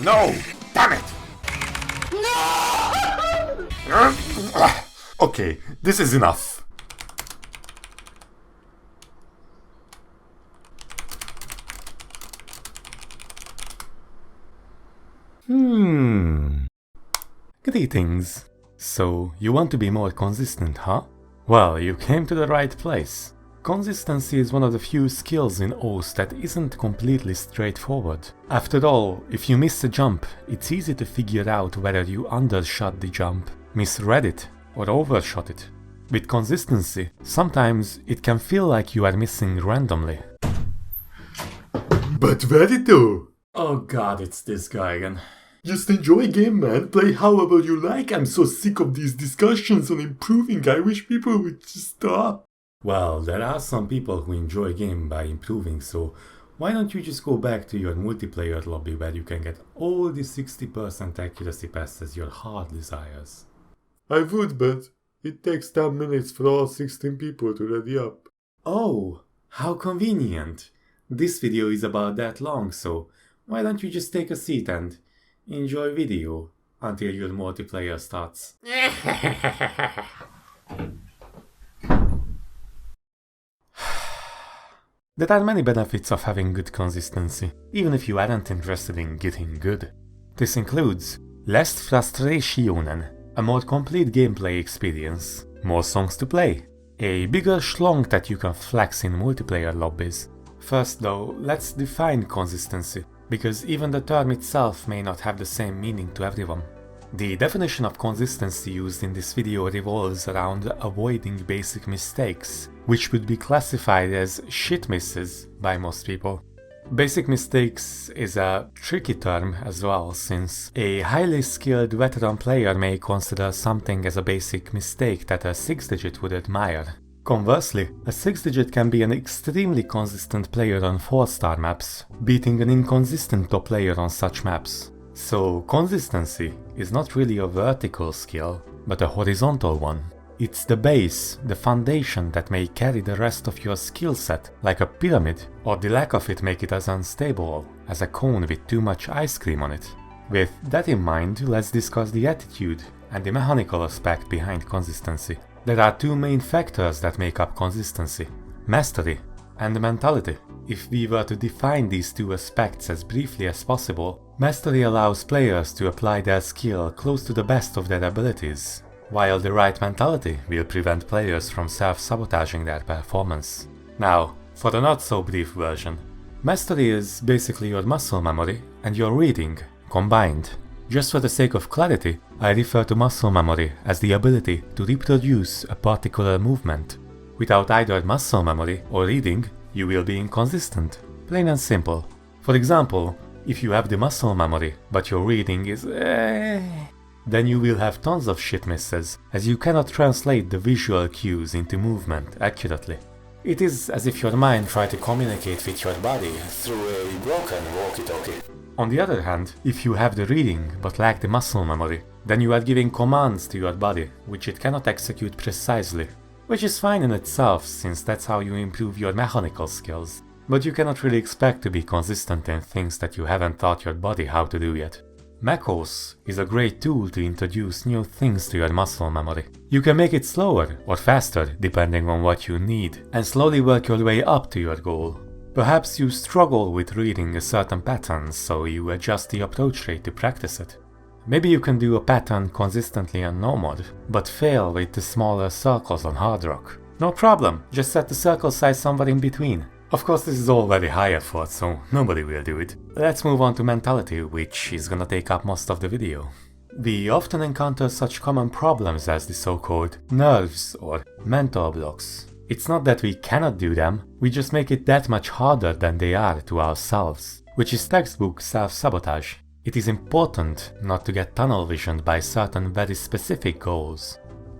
No! Damn it! No! Okay, this is enough. Greetings. So, you want to be more consistent, huh? Well, you came to the right place. Consistency is one of the few skills in OS that isn't completely straightforward. After all, if you miss a jump, it's easy to figure out whether you undershot the jump, misread it, or overshot it. With consistency, sometimes it can feel like you are missing randomly. But very though. Oh god, it's this guy again. Just enjoy game, man. Play however you like. I'm so sick of these discussions on improving. I wish people would just stop. Well, there are some people who enjoy game by improving, so why don't you just go back to your multiplayer lobby where you can get all the 60% accuracy passes your heart desires. I would, but it takes 10 minutes for all 16 people to ready up. Oh, how convenient. This video is about that long, so why don't you just take a seat and enjoy video until your multiplayer starts. There are many benefits of having good consistency, even if you aren't interested in getting good. This includes less frustration, a more complete gameplay experience, more songs to play, a bigger schlong that you can flex in multiplayer lobbies. First though, let's define consistency, because even the term itself may not have the same meaning to everyone. The definition of consistency used in this video revolves around avoiding basic mistakes, which would be classified as shit misses by most people. Basic mistakes is a tricky term as well, since a highly skilled veteran player may consider something as a basic mistake that a 6-digit would admire. Conversely, a 6-digit can be an extremely consistent player on 4-star maps, beating an inconsistent top player on such maps. So consistency is not really a vertical skill, but a horizontal one. It's the base, the foundation that may carry the rest of your skill set, like a pyramid, or the lack of it make it as unstable as a cone with too much ice cream on it. With that in mind, let's discuss the attitude and the mechanical aspect behind consistency. There are two main factors that make up consistency: mastery and mentality. If we were to define these two aspects as briefly as possible, mastery allows players to apply their skill close to the best of their abilities, while the right mentality will prevent players from self-sabotaging their performance. Now, for the not so brief version, mastery is basically your muscle memory and your reading combined. Just for the sake of clarity, I refer to muscle memory as the ability to reproduce a particular movement. Without either muscle memory or reading, you will be inconsistent. Plain and simple. For example, if you have the muscle memory, but your reading is then you will have tons of shit misses, as you cannot translate the visual cues into movement accurately. It is as if your mind tried to communicate with your body through a broken walkie-talkie. On the other hand, if you have the reading but lack the muscle memory, then you are giving commands to your body, which it cannot execute precisely. Which is fine in itself, since that's how you improve your mechanical skills. But you cannot really expect to be consistent in things that you haven't taught your body how to do yet. macOS is a great tool to introduce new things to your muscle memory. You can make it slower or faster depending on what you need, and slowly work your way up to your goal. Perhaps you struggle with reading a certain pattern, so you adjust the approach rate to practice it. Maybe you can do a pattern consistently on no mod, but fail with the smaller circles on hard rock. No problem, just set the circle size somewhere in between. Of course, this is all very high effort, so nobody will do it. Let's move on to mentality, which is gonna take up most of the video. We often encounter such common problems as the so-called nerves or mental blocks. It's not that we cannot do them, we just make it that much harder than they are to ourselves, which is textbook self-sabotage. It is important not to get tunnel visioned by certain very specific goals.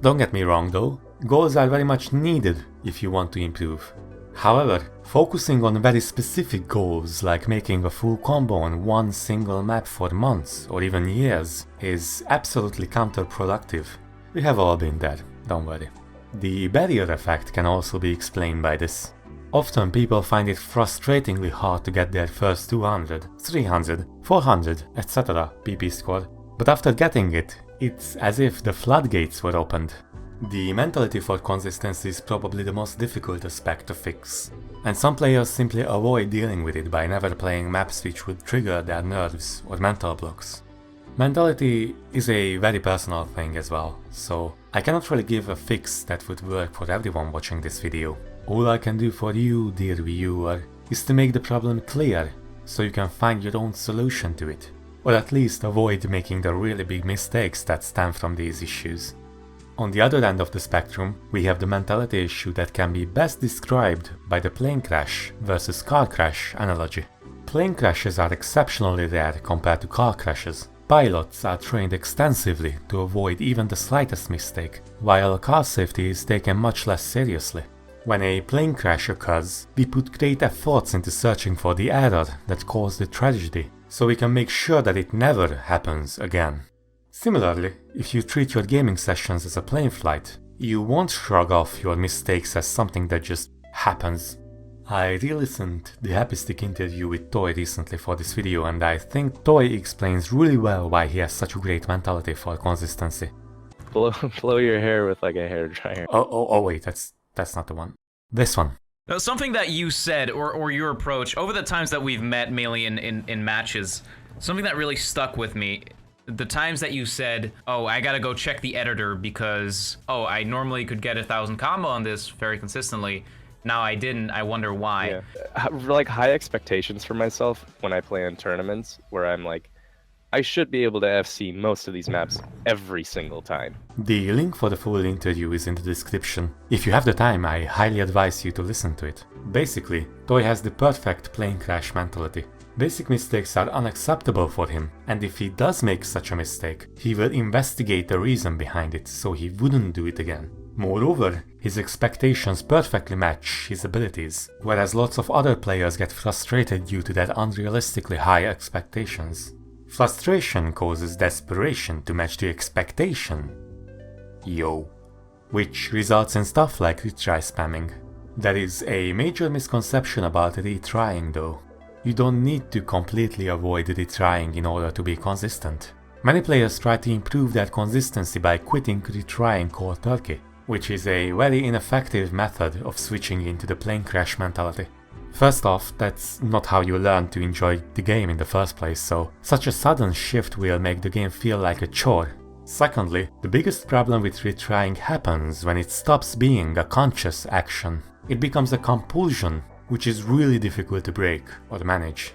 Don't get me wrong though, goals are very much needed if you want to improve. However, focusing on very specific goals like making a full combo on one single map for months or even years is absolutely counterproductive. We have all been there, don't worry. The barrier effect can also be explained by this. Often people find it frustratingly hard to get their first 200, 300, 400, etc. PP score, but after getting it, it's as if the floodgates were opened. The mentality for consistency is probably the most difficult aspect to fix, and some players simply avoid dealing with it by never playing maps which would trigger their nerves or mental blocks. Mentality is a very personal thing as well, so I cannot really give a fix that would work for everyone watching this video. All I can do for you, dear viewer, is to make the problem clear, so you can find your own solution to it, or at least avoid making the really big mistakes that stem from these issues. On the other end of the spectrum, we have the mentality issue that can be best described by the plane crash versus car crash analogy. Plane crashes are exceptionally rare compared to car crashes. Pilots are trained extensively to avoid even the slightest mistake, while car safety is taken much less seriously. When a plane crash occurs, we put great efforts into searching for the error that caused the tragedy, so we can make sure that it never happens again. Similarly, if you treat your gaming sessions as a plane flight, you won't shrug off your mistakes as something that just happens. I re-listened the Happy Stick interview with Toy recently for this video, and I think Toy explains really well why he has such a great mentality for consistency. Blow your hair with like a hairdryer. Oh wait, that's not the one. This one. Now, something that you said, or your approach, over the times that we've met mainly in matches, something that really stuck with me, the times that you said, oh, I gotta go check the editor because, oh, I normally could get 1,000 combo on this very consistently. Now I didn't, I wonder why. Yeah. Like high expectations for myself when I play in tournaments where I'm like, I should be able to FC most of these maps every single time. The link for the full interview is in the description. If you have the time, I highly advise you to listen to it. Basically, Toy has the perfect plane crash mentality. Basic mistakes are unacceptable for him, and if he does make such a mistake, he will investigate the reason behind it so he wouldn't do it again. Moreover, his expectations perfectly match his abilities, whereas lots of other players get frustrated due to their unrealistically high expectations. Frustration causes desperation to match the expectation. Which results in stuff like retry spamming. There is a major misconception about retrying though. You don't need to completely avoid retrying in order to be consistent. Many players try to improve their consistency by quitting retrying cold turkey, which is a very ineffective method of switching into the plane crash mentality. First off, that's not how you learn to enjoy the game in the first place, so such a sudden shift will make the game feel like a chore. Secondly, the biggest problem with retrying happens when it stops being a conscious action. It becomes a compulsion, which is really difficult to break or manage.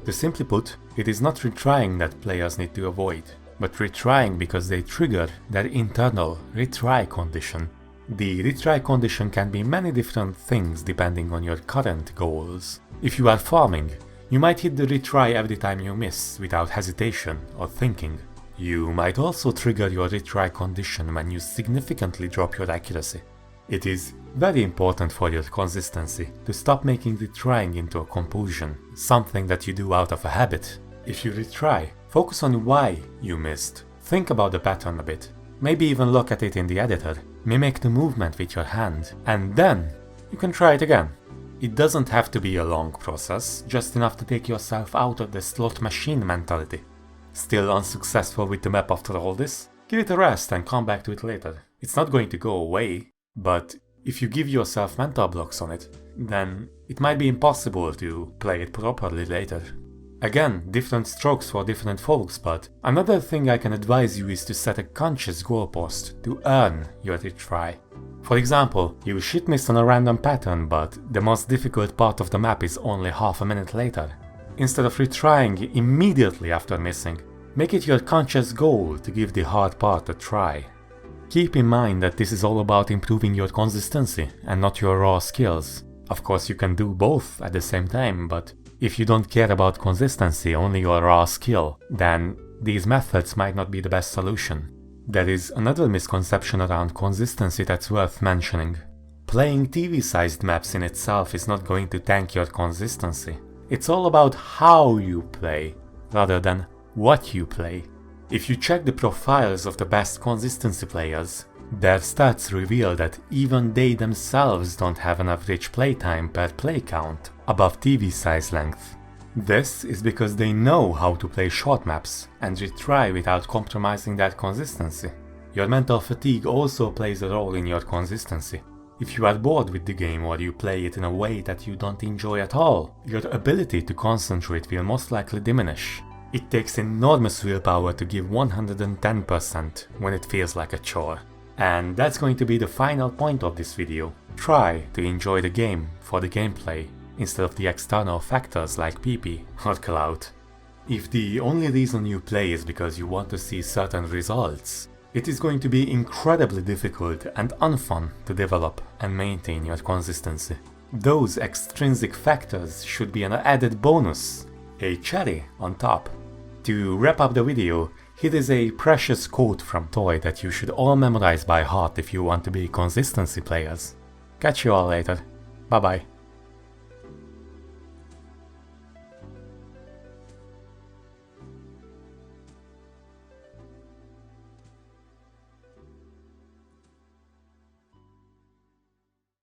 To simply put, it is not retrying that players need to avoid, but retrying because they trigger their internal retry condition. The retry condition can be many different things depending on your current goals. If you are farming, you might hit the retry every time you miss without hesitation or thinking. You might also trigger your retry condition when you significantly drop your accuracy. It is very important for your consistency to stop making retrying into a compulsion, something that you do out of a habit. If you retry, focus on why you missed. Think about the pattern a bit. Maybe even look at it in the editor, mimic the movement with your hand, and then you can try it again. It doesn't have to be a long process, just enough to take yourself out of the slot machine mentality. Still unsuccessful with the map after all this? Give it a rest and come back to it later. It's not going to go away. But if you give yourself mental blocks on it, then it might be impossible to play it properly later. Again, different strokes for different folks, but another thing I can advise you is to set a conscious goalpost to earn your retry. For example, you shit miss on a random pattern, but the most difficult part of the map is only half a minute later. Instead of retrying immediately after missing, make it your conscious goal to give the hard part a try. Keep in mind that this is all about improving your consistency and not your raw skills. Of course you can do both at the same time, but if you don't care about consistency, only your raw skill, then these methods might not be the best solution. There is another misconception around consistency that's worth mentioning. Playing TV-sized maps in itself is not going to tank your consistency. It's all about how you play, rather than what you play. If you check the profiles of the best consistency players, Their stats reveal that even they themselves don't have an average playtime per play count above TV size length. This is because they know how to play short maps and retry without compromising their consistency. Your mental fatigue also plays a role in your consistency. If you are bored with the game or you play it in a way that you don't enjoy at all, your ability to concentrate will most likely diminish. It takes enormous willpower to give 110% when it feels like a chore. And that's going to be the final point of this video. Try to enjoy the game for the gameplay, instead of the external factors like PP or clout. If the only reason you play is because you want to see certain results, it is going to be incredibly difficult and unfun to develop and maintain your consistency. Those extrinsic factors should be an added bonus, a cherry on top. To wrap up the video, here is a precious quote from Toy that you should all memorize by heart if you want to be consistency players. Catch you all later. Bye bye.